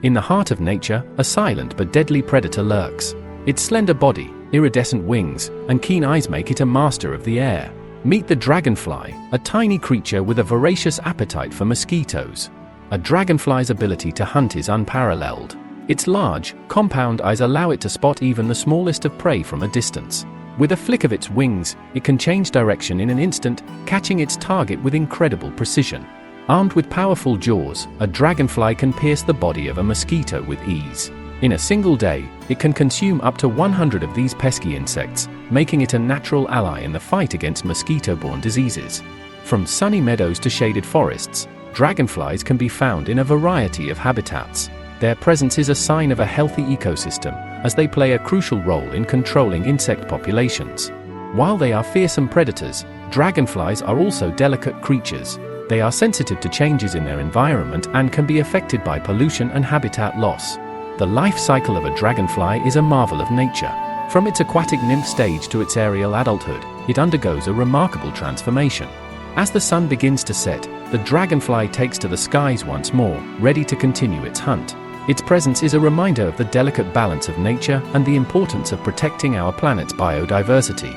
In the heart of nature, a silent but deadly predator lurks. Its slender body, iridescent wings, and keen eyes make it a master of the air. Meet the dragonfly, a tiny creature with a voracious appetite for mosquitoes. A dragonfly's ability to hunt is unparalleled. Its large, compound eyes allow it to spot even the smallest of prey from a distance. With a flick of its wings, it can change direction in an instant, catching its target with incredible precision. Armed with powerful jaws, a dragonfly can pierce the body of a mosquito with ease. In a single day, it can consume up to 100 of these pesky insects, making it a natural ally in the fight against mosquito-borne diseases. From sunny meadows to shaded forests, dragonflies can be found in a variety of habitats. Their presence is a sign of a healthy ecosystem, as they play a crucial role in controlling insect populations. While they are fearsome predators, dragonflies are also delicate creatures. They are sensitive to changes in their environment and can be affected by pollution and habitat loss. The life cycle of a dragonfly is a marvel of nature. From its aquatic nymph stage to its aerial adulthood, it undergoes a remarkable transformation. As the sun begins to set, the dragonfly takes to the skies once more, ready to continue its hunt. Its presence is a reminder of the delicate balance of nature and the importance of protecting our planet's biodiversity.